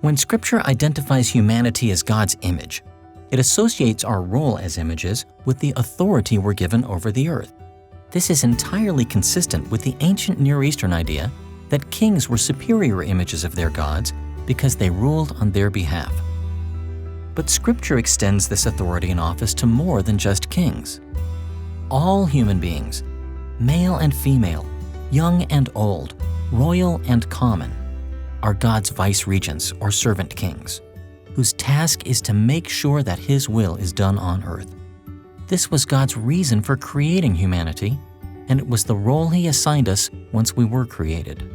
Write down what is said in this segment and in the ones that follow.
When Scripture identifies humanity as God's image, it associates our role as images with the authority we're given over the earth. This is entirely consistent with the ancient Near Eastern idea that kings were superior images of their gods because they ruled on their behalf. But Scripture extends this authority and office to more than just kings. All human beings, male and female, young and old, royal and common, are God's vice-regents or servant kings, whose task is to make sure that His will is done on earth. This was God's reason for creating humanity, and it was the role He assigned us once we were created.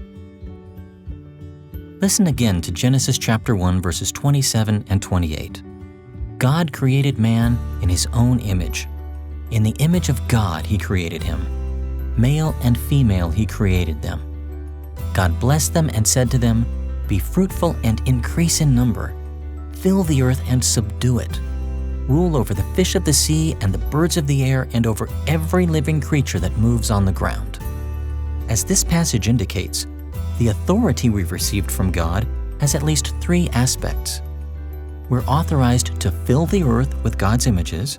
Listen again to Genesis chapter 1, verses 27 and 28. God created man in His own image. In the image of God He created him. Male and female He created them. God blessed them and said to them, "Be fruitful and increase in number. Fill the earth and subdue it. Rule over the fish of the sea and the birds of the air and over every living creature that moves on the ground." As this passage indicates, the authority we've received from God has at least three aspects. We're authorized to fill the earth with God's images,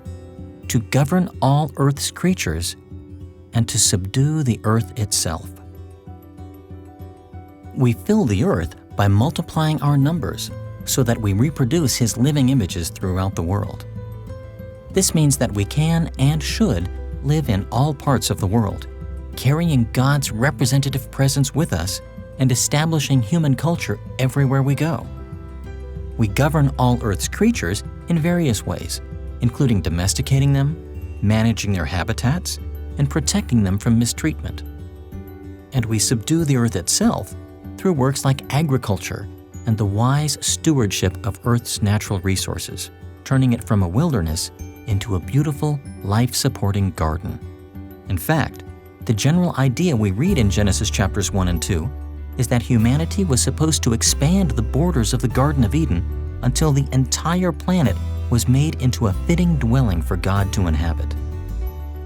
to govern all earth's creatures, and to subdue the earth itself. We fill the earth by multiplying our numbers so that we reproduce His living images throughout the world. This means that we can and should live in all parts of the world, carrying God's representative presence with us and establishing human culture everywhere we go. We govern all Earth's creatures in various ways, including domesticating them, managing their habitats, and protecting them from mistreatment. And we subdue the earth itself through works like agriculture and the wise stewardship of Earth's natural resources, turning it from a wilderness into a beautiful, life-supporting garden. In fact, the general idea we read in Genesis chapters 1 and 2 is that humanity was supposed to expand the borders of the Garden of Eden until the entire planet was made into a fitting dwelling for God to inhabit.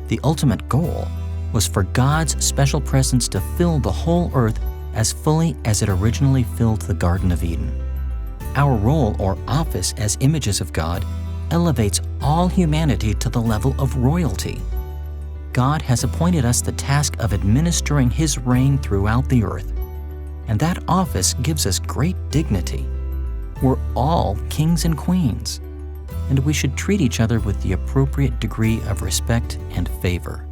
The ultimate goal was for God's special presence to fill the whole earth as fully as it originally filled the Garden of Eden. Our role or office as images of God elevates all humanity to the level of royalty. God has appointed us the task of administering His reign throughout the earth, and that office gives us great dignity. We're all kings and queens, and we should treat each other with the appropriate degree of respect and favor.